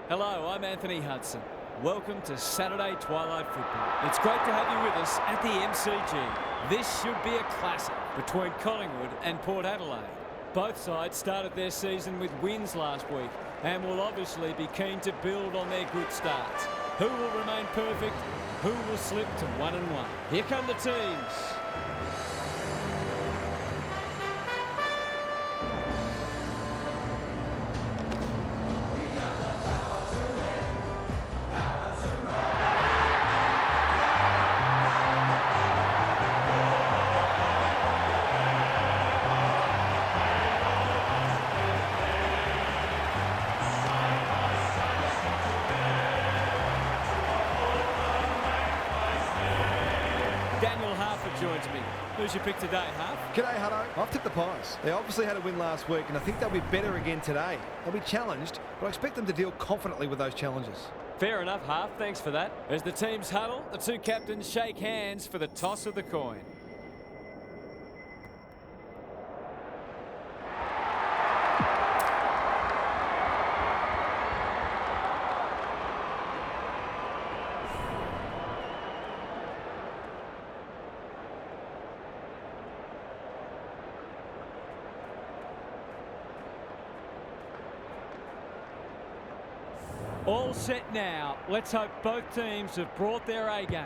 Hello, I'm Anthony Hudson. Welcome to Saturday Twilight Football. It's great to have you with us at the MCG. This should be a classic between Collingwood and Port Adelaide. Both sides started their season with wins last week and will obviously be keen to build on their good starts. Who will remain perfect? Who will slip to 1-1? Here come the teams. Joins me. Who's your pick today, Huff? G'day, Hutto. I've tipped the Pies. They obviously had a win last week, and I think they'll be better again today. They'll be challenged, but I expect them to deal confidently with those challenges. Fair enough, Huff. Thanks for that. As the teams huddle, the two captains shake hands for the toss of the coin. All set now. Let's hope both teams have brought their A-game.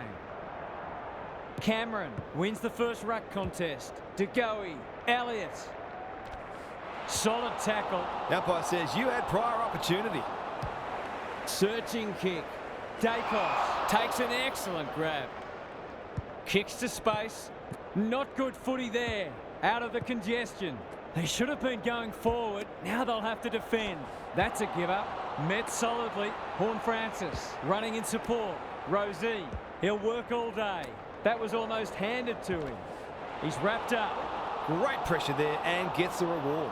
Cameron wins the first ruck contest. DeGoey, Elliott. Solid tackle. The umpire says you had prior opportunity. Searching kick. Dacos takes an excellent grab. Kicks to space. Not good footy there. Out of the congestion. They should have been going forward. Now they'll have to defend. That's a give up. Met solidly. Horne-Francis running in support. Rosie, he'll work all day. That was almost handed to him. He's wrapped up. Great pressure there and gets the reward.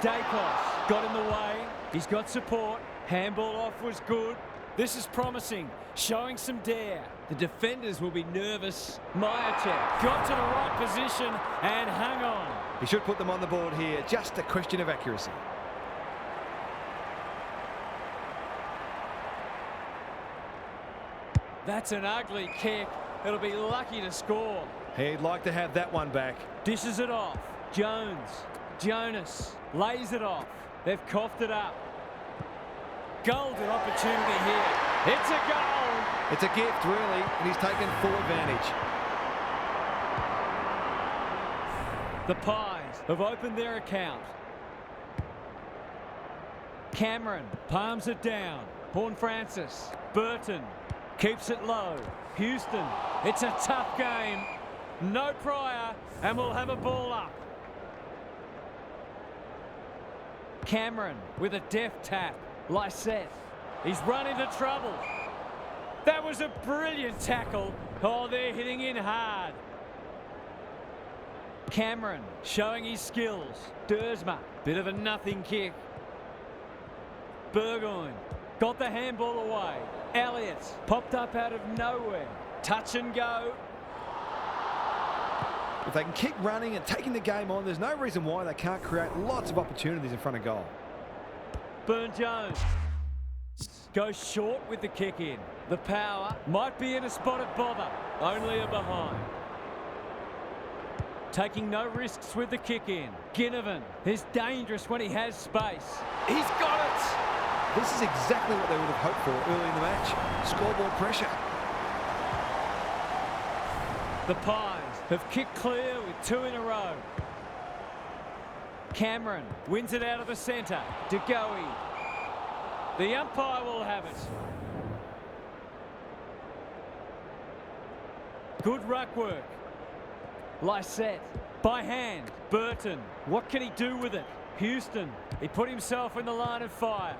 Dacos got in the way. He's got support. Handball off was good. This is promising, showing some dare. The defenders will be nervous. Myercheck got to the right position and hung on. He should put them on the board here. Just a question of accuracy. That's an ugly kick. It'll be lucky to score. He'd like to have that one back. Dishes it off. Jonas lays it off. They've coughed it up. Golden opportunity here. It's a goal. It's a gift, really, and he's taken full advantage. The Pies have opened their account. Cameron palms it down. Horne-Francis. Burton keeps it low. Houston, it's a tough game. No prior, and we'll have a ball up. Cameron with a deft tap. Lysette, he's run into trouble. That was a brilliant tackle. Oh, they're hitting in hard. Cameron showing his skills. Dersma, bit of a nothing kick. Burgoyne got the handball away. Elliott popped up out of nowhere. Touch and go. If they can keep running and taking the game on, there's no reason why they can't create lots of opportunities in front of goal. Burn-Jones goes short with the kick in. The power might be in a spot of bother. Only a behind. Taking no risks with the kick in. Ginnivan is dangerous when he has space. He's got it! This is exactly what they would have hoped for early in the match. Scoreboard pressure. The Pies have kicked clear with 2 in a row. Cameron wins it out of the centre. DeGoey. The umpire will have it. Good ruck work. Lysette. By hand. Burton. What can he do with it? Houston. He put himself in the line of fire.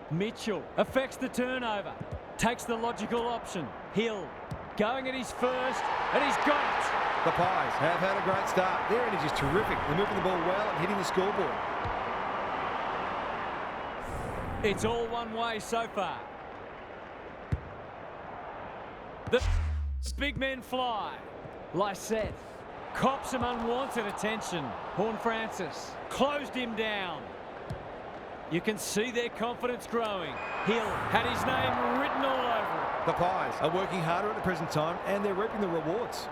Mitchell affects the turnover. Takes the logical option. Hill. Going at his first. And he's got it. The Pies have had a great start. Their energy is terrific. They're moving the ball well and hitting the scoreboard. It's all one way so far. The big men fly. Lysette cops some unwanted attention. Horne-Francis closed him down. You can see their confidence growing. Hill had his name written all over it. The Pies are working harder at the present time and they're reaping the rewards.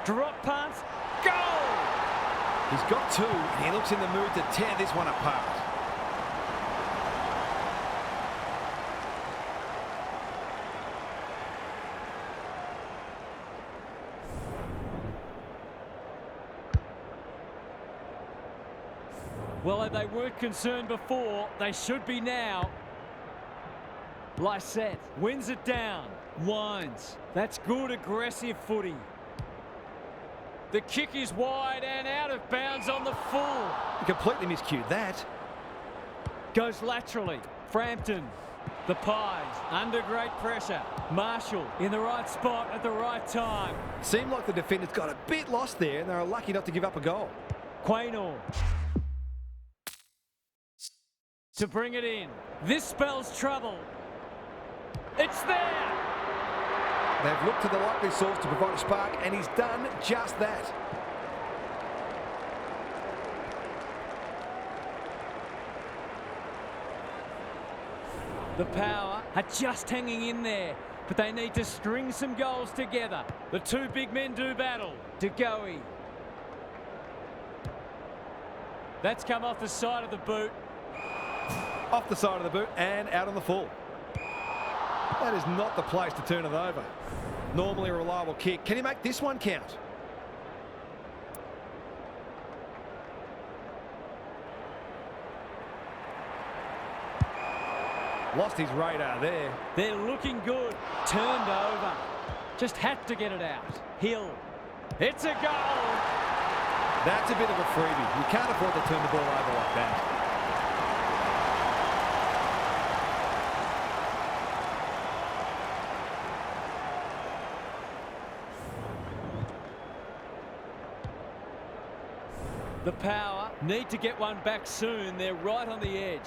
Drop punt. Goal! He's got two and he looks in the mood to tear this one apart. Well, if they weren't concerned before, they should be now. Lysette wins it down. Winds. That's good aggressive footy. The kick is wide and out of bounds on the full. He completely miscued that. Goes laterally. Frampton. The Pies under great pressure. Marshall in the right spot at the right time. Seemed like the defenders got a bit lost there and they were lucky not to give up a goal. Quaynor to bring it in. This spells trouble. It's there. They've looked to the likely source to provide a spark and he's done just that. The Power are just hanging in there, but they need to string some goals together. The two big men do battle. DeGoey. That's come off the side of the boot. Off the side of the boot and out on the full. That is not the place to turn it over. Normally a reliable kick. Can he make this one count? Lost his radar there. They're looking good. Turned over. Just had to get it out. Hill. It's a goal. That's a bit of a freebie. You can't afford to turn the ball over like that. The Power need to get one back soon. They're right on the edge.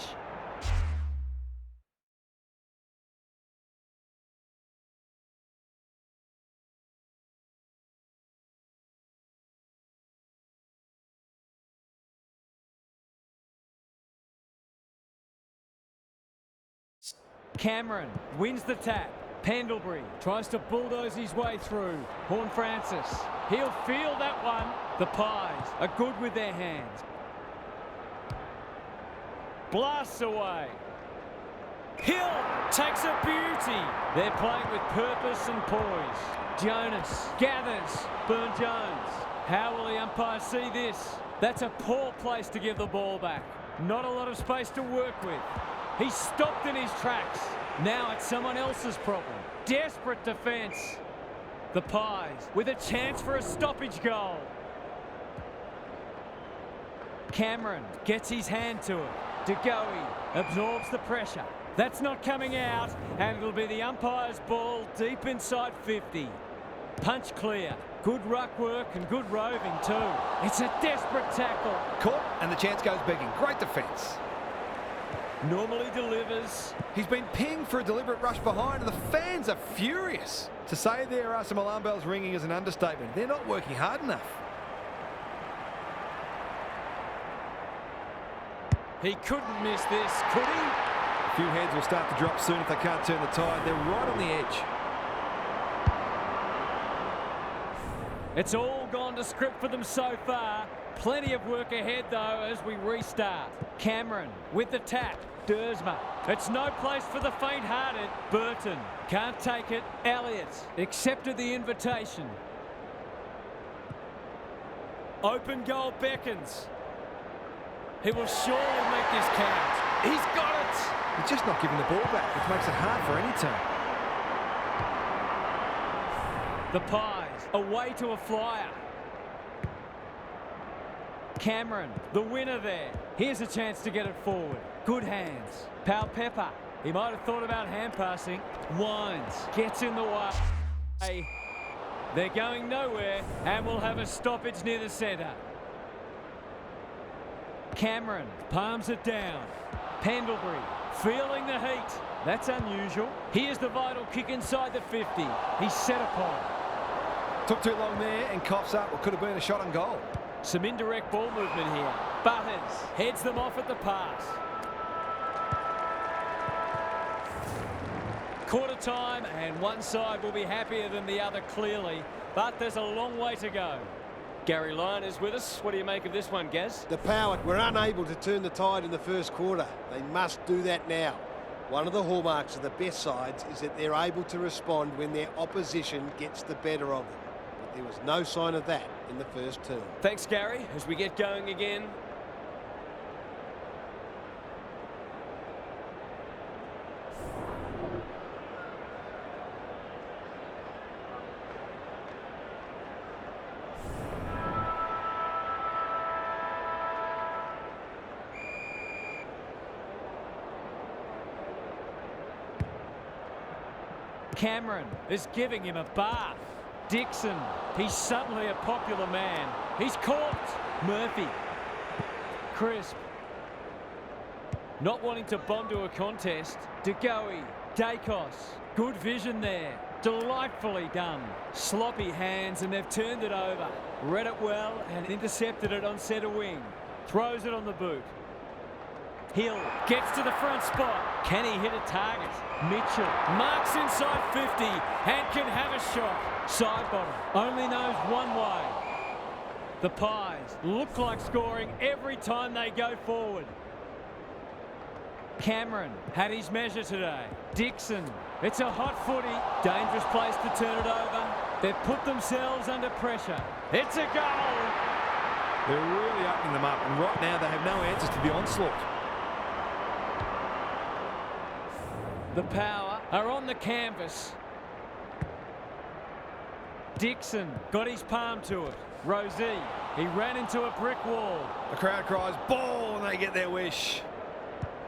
Cameron wins the tap. Pendlebury tries to bulldoze his way through. Horne-Francis. He'll field that one. The Pies are good with their hands. Blasts away. Hill takes a beauty. They're playing with purpose and poise. Jonas gathers. Burne-Jones. How will the umpire see this? That's a poor place to give the ball back. Not a lot of space to work with. He's stopped in his tracks. Now it's someone else's problem. Desperate defence. The Pies with a chance for a stoppage goal. Cameron gets his hand to it. DeGoey absorbs the pressure. That's not coming out, and it'll be the umpire's ball deep inside 50. Punch clear. Good ruck work and good roving too. It's a desperate tackle. Caught, and the chance goes begging. Great defence. Normally delivers. He's been pinged for a deliberate rush behind, and the fans are furious. To say there are some alarm bells ringing is an understatement. They're not working hard enough. He couldn't miss this, could he? A few heads will start to drop soon if they can't turn the tide. They're right on the edge. It's all gone to script for them so far. Plenty of work ahead, though, as we restart. Cameron with the tap. Dersma. It's no place for the faint-hearted. Burton can't take it. Elliott accepted the invitation. Open goal beckons. He will surely make this count. He's got it. He's just not giving the ball back, which makes it hard for any team. The Pies away to a flyer. Cameron, the winner there. Here's a chance to get it forward. Good hands. Pepper. He might have thought about hand passing. Wines. Gets in the way. They're going nowhere, and we'll have a stoppage near the centre. Cameron palms it down. Pendlebury feeling the heat. That's unusual. Here's the vital kick inside the 50. He's set upon. Took too long there and coughs up what could have been a shot on goal. Some indirect ball movement here. Butters heads them off at the pass. Quarter time, and one side will be happier than the other clearly, but there's a long way to go. Gary Lyon is with us. What do you make of this one, Gaz? The Power were unable to turn the tide in the first quarter. They must do that now. One of the hallmarks of the best sides is that they're able to respond when their opposition gets the better of them. But there was no sign of that in the first term. Thanks, Gary. As we get going again. Cameron is giving him a bath. Dixon, he's suddenly a popular man. He's caught. Murphy. Crisp. Not wanting to bomb to a contest. DeGoey. Dacos. Good vision there. Delightfully done. Sloppy hands, and they've turned it over. Read it well and intercepted it on centre wing. Throws it on the boot. Hill gets to the front spot. Can he hit a target? Mitchell marks inside 50 and can have a shot. Side bottom only knows one way. The Pies look like scoring every time they go forward. Cameron had his measure today. Dixon, it's a hot footy. Dangerous place to turn it over. They've put themselves under pressure. It's a goal. They're really opening them up, and right now they have no answers to the onslaught. The Power are on the canvas. Dixon got his palm to it. Rosie, he ran into a brick wall. The crowd cries ball and they get their wish.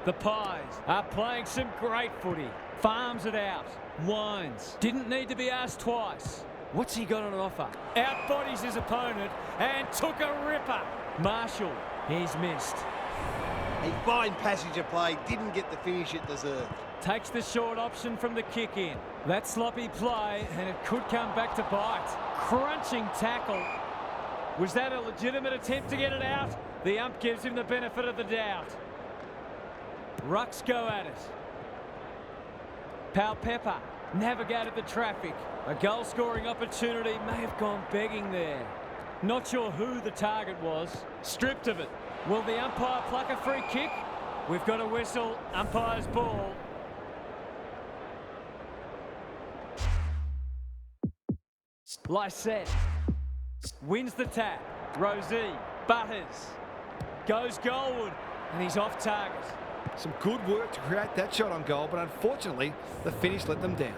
The Pies are playing some great footy. Farms it out. Winds. Didn't need to be asked twice. What's he got on offer? Outbodies his opponent and took a ripper. Marshall, he's missed. A fine passage of play, didn't get the finish it deserved. Takes the short option from the kick in. That sloppy play, and it could come back to bite. Crunching tackle. Was that a legitimate attempt to get it out? The ump gives him the benefit of the doubt. Rucks go at it. Pepper navigated the traffic. A goal-scoring opportunity may have gone begging there. Not sure who the target was. Stripped of it. Will the umpire pluck a free kick? We've got a whistle. Umpire's ball. Lysette wins the tap. Rosie, Butters, goes goalward, and he's off target. Some good work to create that shot on goal, but unfortunately, the finish let them down.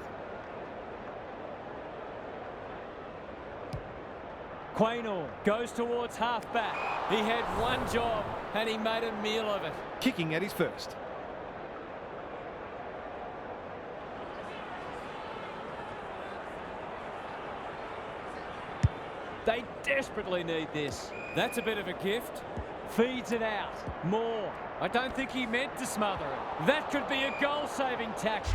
Quaynor goes towards half-back. He had one job, and he made a meal of it. Kicking at his first. They desperately need this. That's a bit of a gift. Feeds it out. Moore. I don't think he meant to smother it. That could be a goal-saving tackle.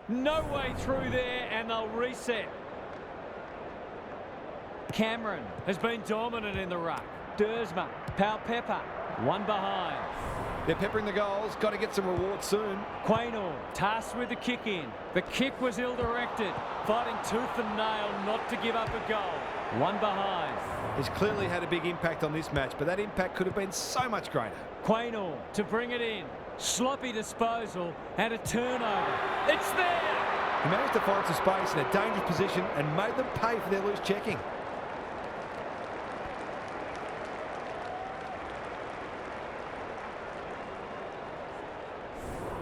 No way through there, and they'll reset. Cameron has been dominant in the ruck. Dersma, Pepper, one behind. They're peppering the goals. Got to get some reward soon. Quaynor tasked with the kick in. The kick was ill-directed. Fighting tooth and nail not to give up a goal. One behind. He's clearly had a big impact on this match, but that impact could have been so much greater. Quaynor to bring it in. Sloppy disposal and a turnover. It's there! He managed to find some space in a dangerous position and made them pay for their loose checking.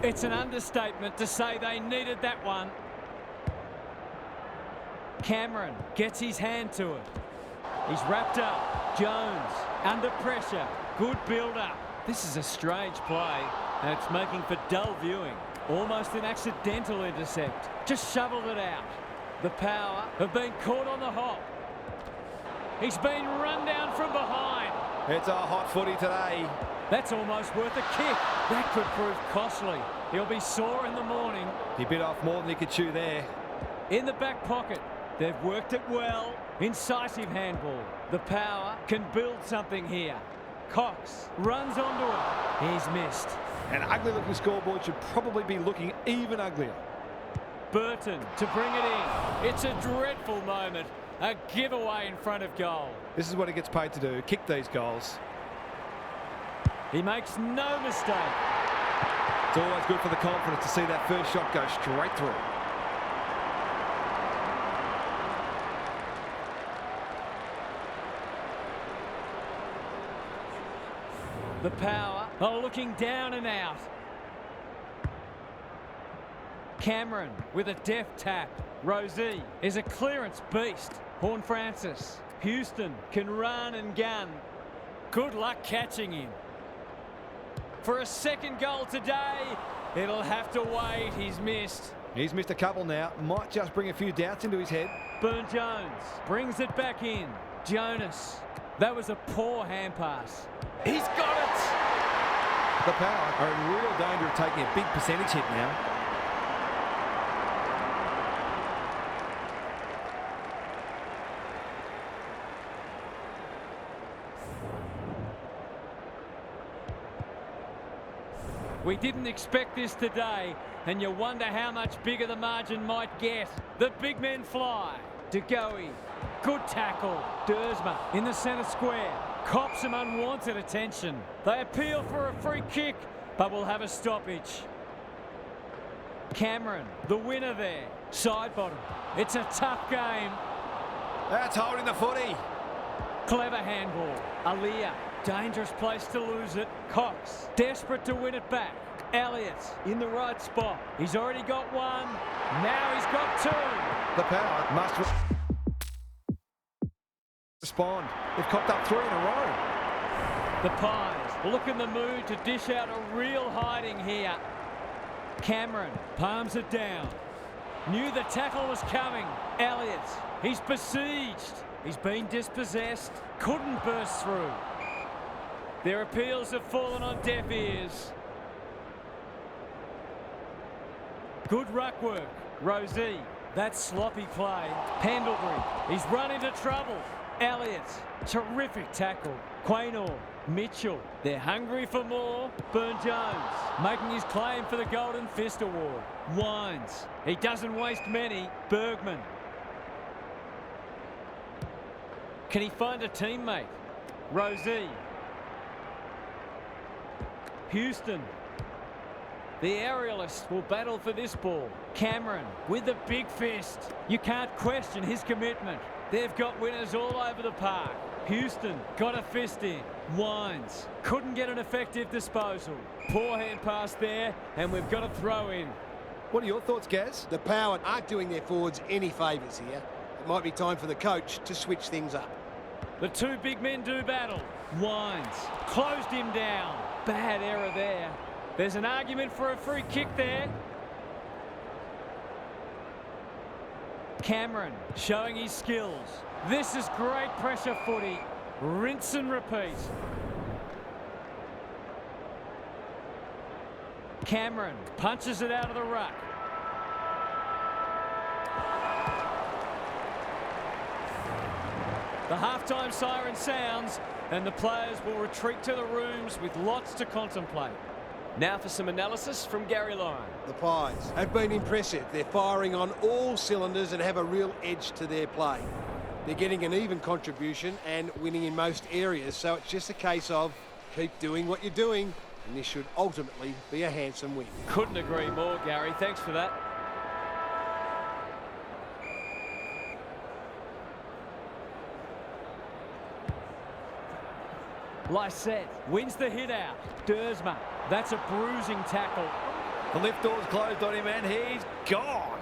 It's an understatement to say they needed that one. Cameron gets his hand to it. He's wrapped up. Jones under pressure. Good build-up. This is a strange play, and it's making for dull viewing. Almost an accidental intercept. Just shoveled it out. The Power have been caught on the hop. He's been run down from behind. It's a hot footy today. That's almost worth a kick. That could prove costly. He'll be sore in the morning. He bit off more than he could chew there. In the back pocket. They've worked it well. Incisive handball. The Power can build something here. Cox runs onto it. He's missed. An ugly-looking scoreboard should probably be looking even uglier. Burton to bring it in. It's a dreadful moment. A giveaway in front of goal. This is what he gets paid to do, kick these goals. He makes no mistake. It's always good for the confidence to see that first shot go straight through. The Power are looking down and out. Cameron with a deft tap. Rosie is a clearance beast. Horn Francis. Houston can run and gun. Good luck catching him. For a second goal today, it'll have to wait. He's missed. He's missed a couple now. Might just bring a few doubts into his head. Burn-Jones brings it back in. Jonas. That was a poor hand pass. He's got it! The Power are in real danger of taking a big percentage hit now. We didn't expect this today, and you wonder how much bigger the margin might get. The big men fly. De Goey. Good tackle. Dersma in the centre square. Cops some unwanted attention. They appeal for a free kick, but will have a stoppage. Cameron, the winner there. Side bottom. It's a tough game. That's holding the footy. Clever handball. Aaliyah, dangerous place to lose it. Cox, desperate to win it back. Elliott in the right spot. He's already got one. Now he's got two. The Power must respond. They've copped up 3 in a row. The Pies look in the mood to dish out a real hiding here. Cameron palms it down. Knew the tackle was coming. Elliott, he's besieged. He's been dispossessed. Couldn't burst through. Their appeals have fallen on deaf ears. Good ruck work. Rosie. That sloppy play. Pendlebury. He's run into trouble. Elliott. Terrific tackle. Quaynor. Mitchell. They're hungry for more. Burn-Jones making his claim for the Golden Fist Award. Wines. He doesn't waste many. Bergman. Can he find a teammate? Rosie. Houston. The aerialist will battle for this ball. Cameron with the big fist. You can't question his commitment. They've got winners all over the park. Houston got a fist in. Wines couldn't get an effective disposal. Poor hand pass there, and we've got a throw in. What are your thoughts, Gaz? The Power aren't doing their forwards any favours here. It might be time for the coach to switch things up. The two big men do battle. Wines closed him down. Bad error there. There's an argument for a free kick there. Cameron showing his skills. This is great pressure footy. Rinse and repeat. Cameron punches it out of the ruck. The halftime siren sounds, and the players will retreat to the rooms with lots to contemplate. Now for some analysis from Gary Lyon. The Pies have been impressive. They're firing on all cylinders and have a real edge to their play. They're getting an even contribution and winning in most areas, so it's just a case of keep doing what you're doing, and this should ultimately be a handsome win. Couldn't agree more, Gary. Thanks for that. Lysette wins the hit out. Dersma, that's a bruising tackle. The lift door's closed on him and he's gone.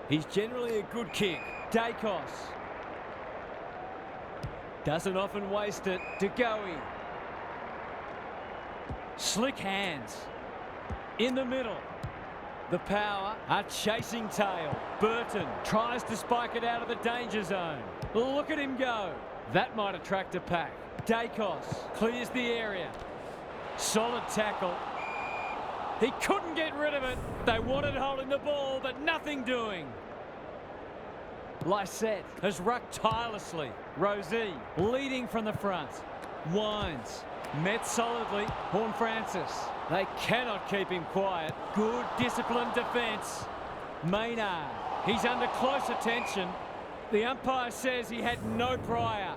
He's generally a good kick. Dacos. Doesn't often waste it. De Goey. Slick hands. In the middle. The power, a chasing tail. Burton tries to spike it out of the danger zone. Look at him go. That might attract a pack. Dacos clears the area. Solid tackle. He couldn't get rid of it. They wanted holding the ball, but nothing doing. Lysette has rucked tirelessly. Rosie leading from the front. Wines. Met solidly. Horne-Francis. They cannot keep him quiet. Good disciplined defence. Maynard. He's under close attention. The umpire says he had no prior.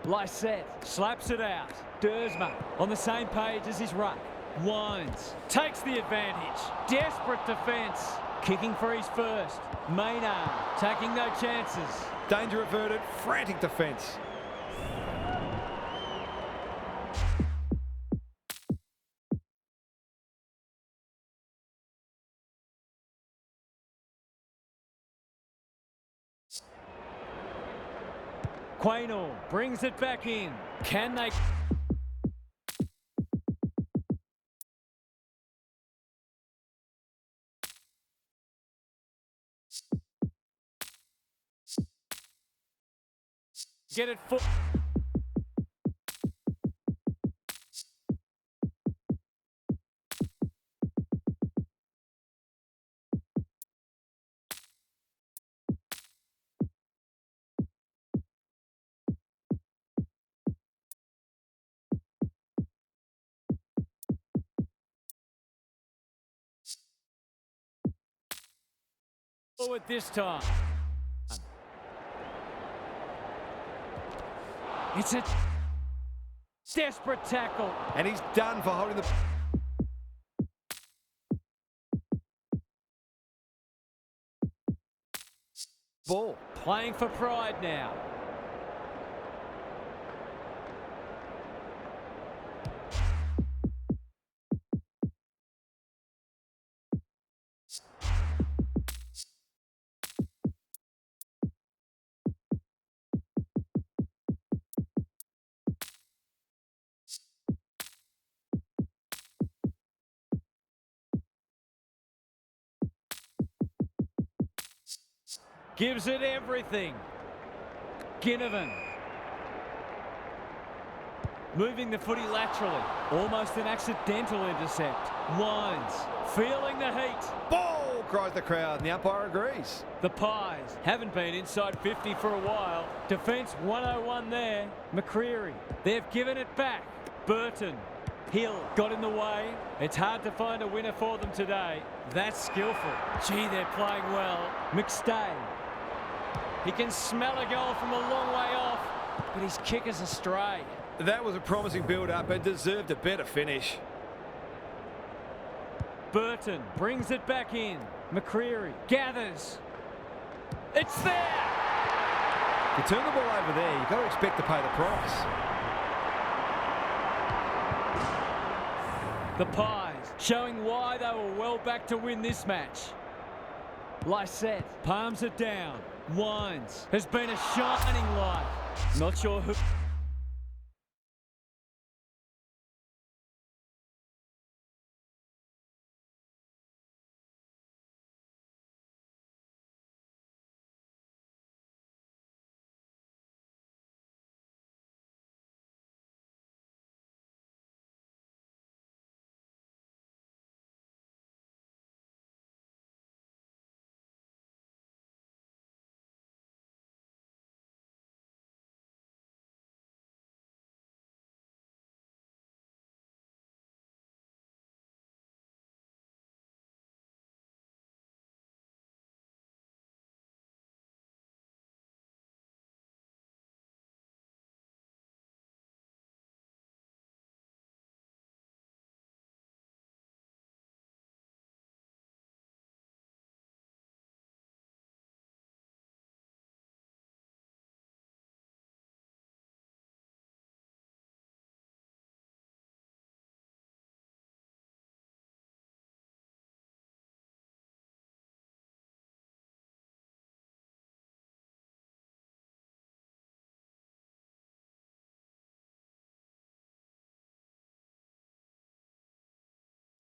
Lysette slaps it out. Dersma on the same page as his ruck. Wines takes the advantage. Desperate defence. Kicking for his first. Maynard taking no chances. Danger averted. Frantic defence. Quaynor brings it back in. Can they... get it for... forward this time. It's a desperate tackle. And he's done for holding the... ball. Playing for pride now. Gives it everything. Ginnivan. Moving the footy laterally. Almost an accidental intercept. Wines. Feeling the heat. Ball, cries the crowd, and the umpire agrees. The Pies haven't been inside 50 for a while. Defence 101 there. McCreary. They've given it back. Burton. Hill got in the way. It's hard to find a winner for them today. That's skillful. Gee, they're playing well. McStay. He can smell a goal from a long way off, but his kick is astray. That was a promising build-up and deserved a better finish. Burton brings it back in. McCreary gathers. It's there! If you turn the ball over there, you've got to expect to pay the price. The Pies showing why they were well back to win this match. Lysette palms it down. Wines has been a shining light. Not sure who...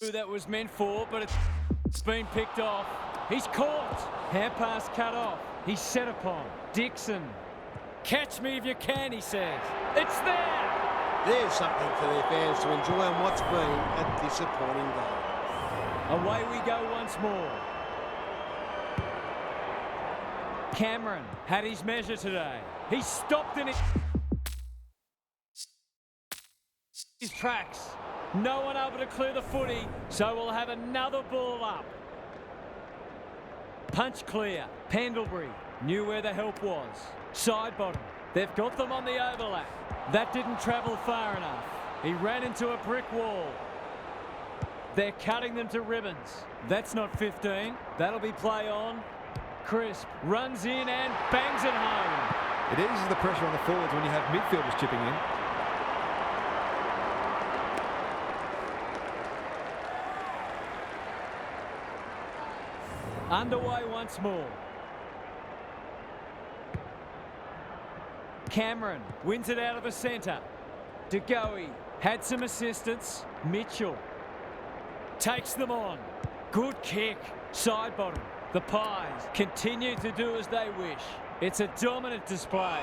Who that was meant for, but it's been picked off. He's caught. Hand pass cut off. He's set upon. Dixon. Catch me if you can, he says. It's there. There's something for their fans to enjoy on what's been a disappointing game. Away we go once more. Cameron had his measure today. He stopped in his tracks. No one able to clear the footy, so we'll have another ball up. Punch clear. Pendlebury knew where the help was. Side bottom. They've got them on the overlap. That didn't travel far enough. He ran into a brick wall. They're cutting them to ribbons. That's not 15. That'll be play on. Crisp runs in and bangs it home. It eases the pressure on the forwards when you have midfielders chipping in. Underway once more. Cameron wins it out of the centre. De Goey had some assistance. Mitchell takes them on. Good kick. Side bottom. The Pies continue to do as they wish. It's a dominant display.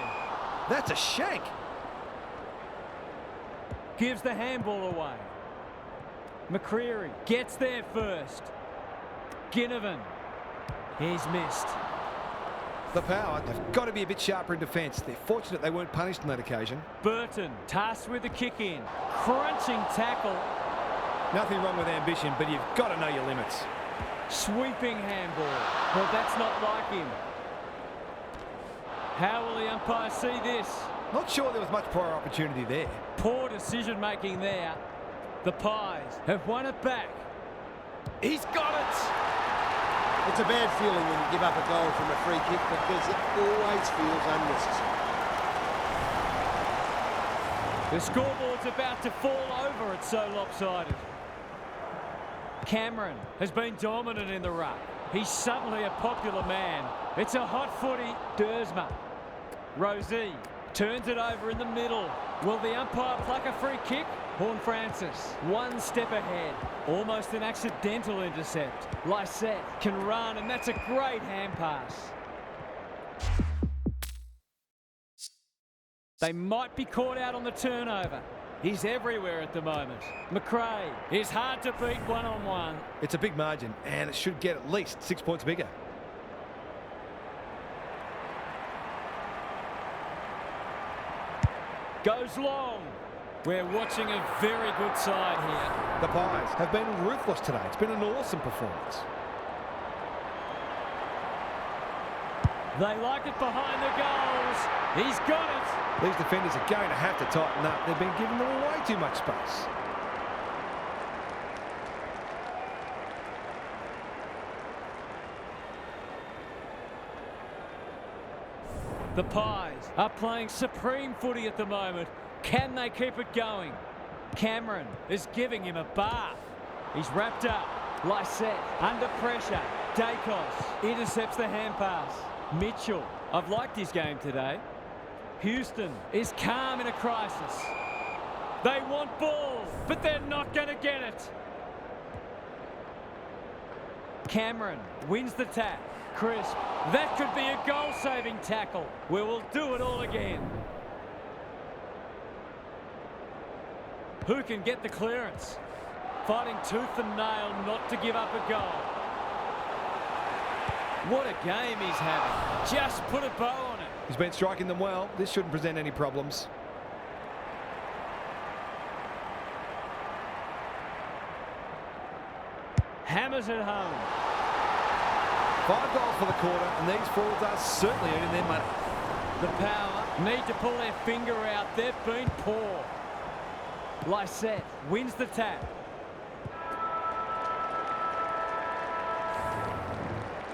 That's a shank. Gives the handball away. McCreary gets there first. Ginnivan. He's missed. The Power have got to be a bit sharper in defence. They're fortunate they weren't punished on that occasion. Burton tasked with the kick in. Crunching tackle. Nothing wrong with ambition, but you've got to know your limits. Sweeping handball. Well, that's not like him. How will the umpire see this? Not sure there was much prior opportunity there. Poor decision making there. The Pies have won it back. He's got it! It's a bad feeling when you give up a goal from a free kick because it always feels unnecessary. The scoreboard's about to fall over, it's so lopsided. Cameron has been dominant in the ruck. He's suddenly a popular man. It's a hot footy. Dersma. Rosie turns it over in the middle. Will the umpire pluck a free kick? Horn Francis, one step ahead. Almost an accidental intercept. Lysette can run, and that's a great hand pass. They might be caught out on the turnover. He's everywhere at the moment. McRae is hard to beat one-on-one. It's a big margin, and it should get at least 6 points bigger. Goes long. We're watching a very good side here. The Pies have been ruthless today. It's been an awesome performance. They like it behind the goals. He's got it. These defenders are going to have to tighten up. They've been giving them way too much space. The Pies are playing supreme footy at the moment. Can they keep it going? Cameron is giving him a bath. He's wrapped up. Lysette under pressure. Dacos intercepts the hand pass. Mitchell, I've liked his game today. Houston is calm in a crisis. They want ball, but they're not going to get it. Cameron wins the tap. Crisp. That could be a goal-saving tackle. We will do it all again. Who can get the clearance? Fighting tooth and nail not to give up a goal. What a game he's having. Just put a bow on it. He's been striking them well. This shouldn't present any problems. Hammers it home. 5 goals for the quarter, and these forwards are certainly earning their money. The Power need to pull their finger out. They've been poor. Lysette wins the tap.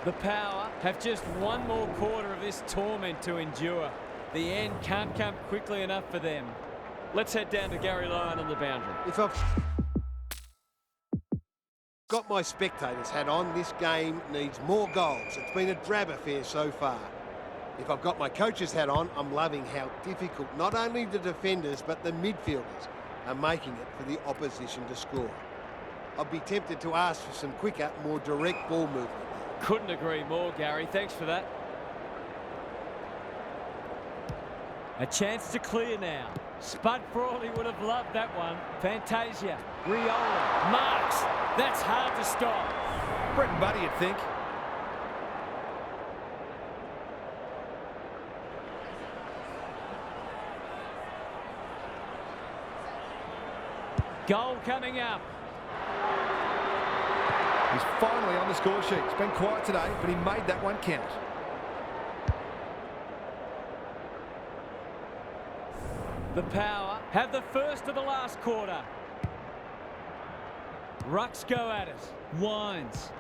The Power have just one more quarter of this torment to endure. The end can't come quickly enough for them. Let's head down to Gary Lyon on the boundary. If I've got my spectator's hat on, this game needs more goals. It's been a drab affair so far. If I've got my coach's hat on, I'm loving how difficult not only the defenders but the midfielders are making it for the opposition to score. I'd be tempted to ask for some quicker, more direct ball movement. Couldn't agree more, Gary. Thanks for that. A chance to clear now. Spud Frawley would have loved that one. Fantasia. Riola. Marks. That's hard to stop. Brett and Buddy, you'd think. Goal coming up. He's finally on the score sheet. It's been quiet today, but he made that one count. The Power have the first of the last quarter. Rucks go at it. Wines.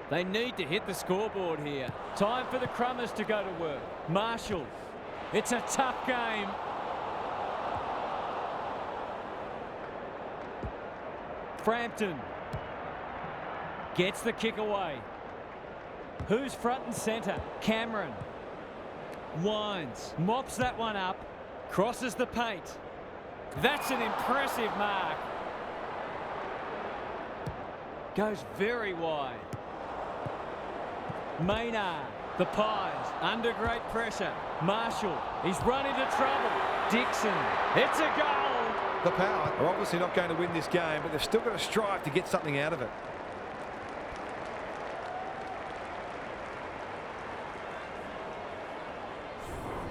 They need to hit the scoreboard here. Time for the Crummers to go to work. Marshall. It's a tough game. Frampton. Gets the kick away. Who's front and centre? Cameron. Wines. Mops that one up. Crosses the paint. That's an impressive mark. Goes very wide. Maynard. The Pies. Under great pressure. Marshall. He's run into trouble. Dixon. It's a goal. The Power are obviously not going to win this game, but they've still got to strive to get something out of it.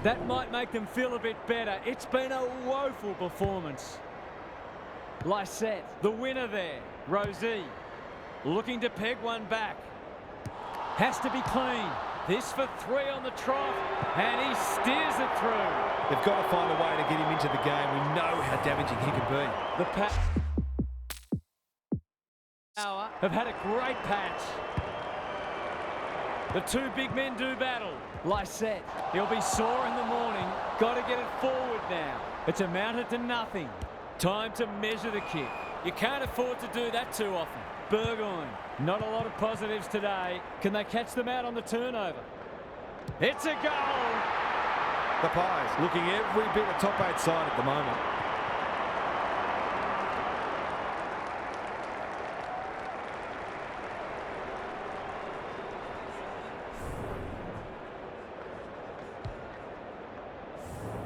That might make them feel a bit better. It's been a woeful performance. Lysette, the winner there. Rosie, looking to peg one back. Has to be clean. This for 3 on the trot, and he steers it through. They've got to find a way to get him into the game. We know how damaging he can be. The Power have had a great patch. The two big men do battle. Lysette, he'll be sore in the morning. Got to get it forward now. It's amounted to nothing. Time to measure the kick. You can't afford to do that too often. Burgoyne, not a lot of positives today. Can they catch them out on the turnover? It's a goal! The Pies looking every bit a top 8 side at the moment.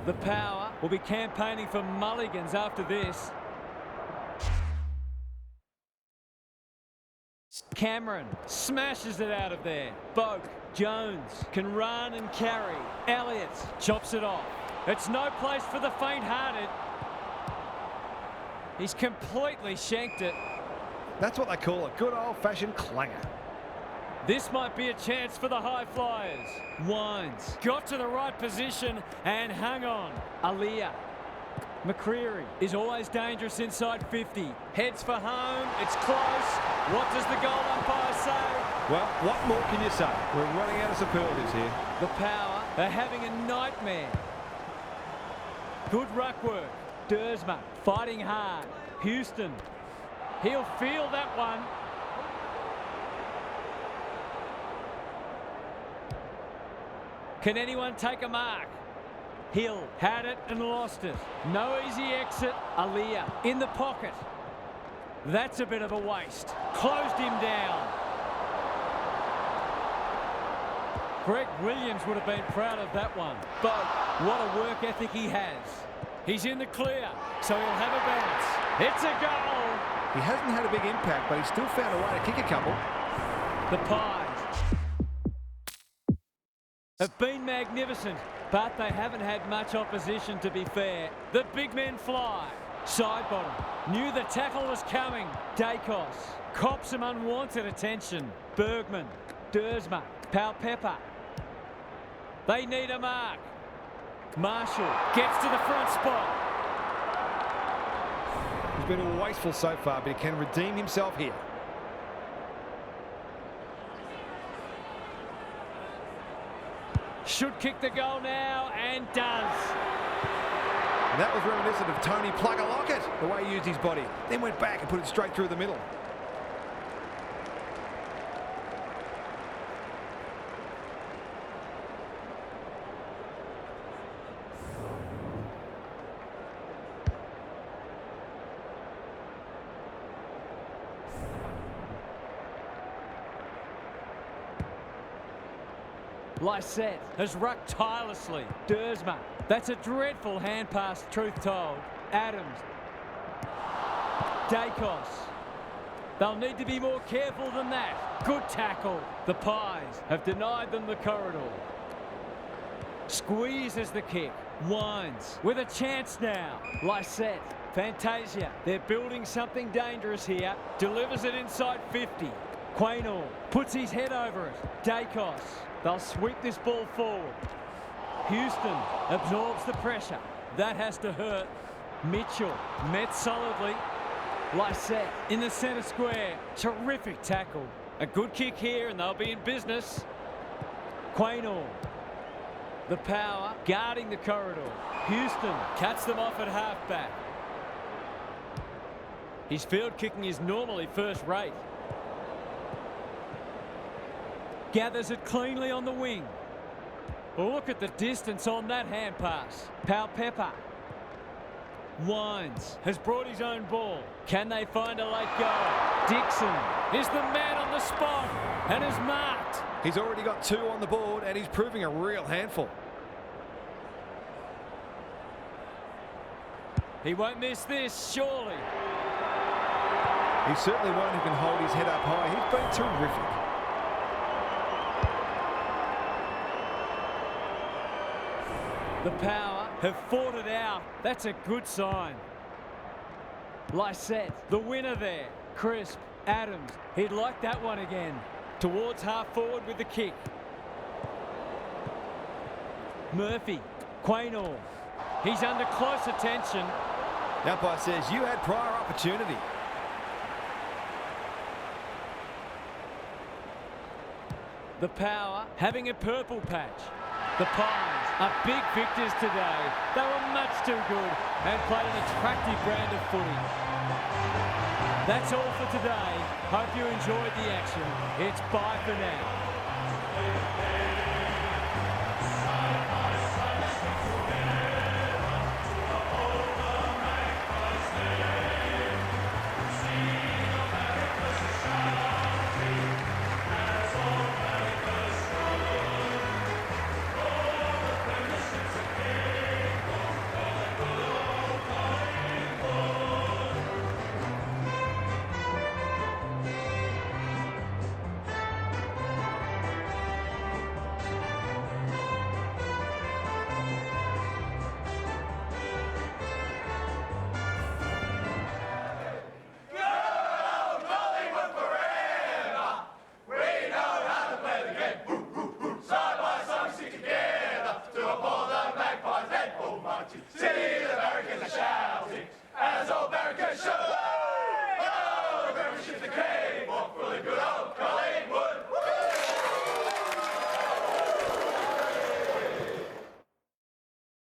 The Power will be campaigning for mulligans after this. Cameron smashes it out of there. Boak, Jones can run and carry. Elliott chops it off. It's no place for the faint-hearted. He's completely shanked it. That's what they call a good old-fashioned clanger. This might be a chance for the high flyers. Wines got to the right position and hung on. Aaliyah. McCreary is always dangerous inside 50. Heads for home. It's close. What does the goal umpire say? Well, what more can you say? We're running out of superlatives here. The Power are having a nightmare. Good ruck work. Dersma fighting hard. Houston. He'll feel that one. Can anyone take a mark? Hill had it and lost it. No easy exit. Aaliyah in the pocket. That's a bit of a waste. Closed him down. Greg Williams would have been proud of that one. But what a work ethic he has. He's in the clear, so he'll have a bounce. It's a goal. He hasn't had a big impact, but he's still found a way to kick a couple. The Pies have been magnificent, but they haven't had much opposition, to be fair. The big men fly. Side bottom. Knew the tackle was coming. Dacos cops some unwanted attention. Bergman. Dersma. Palpepper. They need a mark. Marshall gets to the front spot. He's been wasteful so far, but he can redeem himself here. Should kick the goal now, and does. And that was reminiscent of Tony Plugger-Lockett, the way he used his body. Then went back and put it straight through the middle. Lysette has rucked tirelessly. Dersma. That's a dreadful hand pass, truth told. Adams. Dacos. They'll need to be more careful than that. Good tackle. The Pies have denied them the corridor. Squeezes the kick. Winds with a chance now. Lysette. Fantasia. They're building something dangerous here. Delivers it inside 50. Quaynor puts his head over it. Dacos. They'll sweep this ball forward. Houston absorbs the pressure. That has to hurt. Mitchell met solidly. Lysette in the centre square. Terrific tackle. A good kick here and they'll be in business. Quaynor. The power guarding the corridor. Houston cuts them off at halfback. His field kicking is normally first rate. Gathers it cleanly on the wing. Look at the distance on that hand pass. Pepper. Wines has brought his own ball. Can they find a late goal? Dixon is the man on the spot and is marked. He's already got 2 on the board and he's proving a real handful. He won't miss this, surely. He's certainly one who can hold his head up high. He's been terrific. The Power have fought it out. That's a good sign. Lysette, the winner there. Crisp, Adams. He'd like that one again. Towards half forward with the kick. Murphy, Quaynor. He's under close attention. The umpire says you had prior opportunity. The Power having a purple patch. The Pies are big victors today. They were much too good and played an attractive brand of footy. That's all for today. Hope you enjoyed the action. It's bye for now.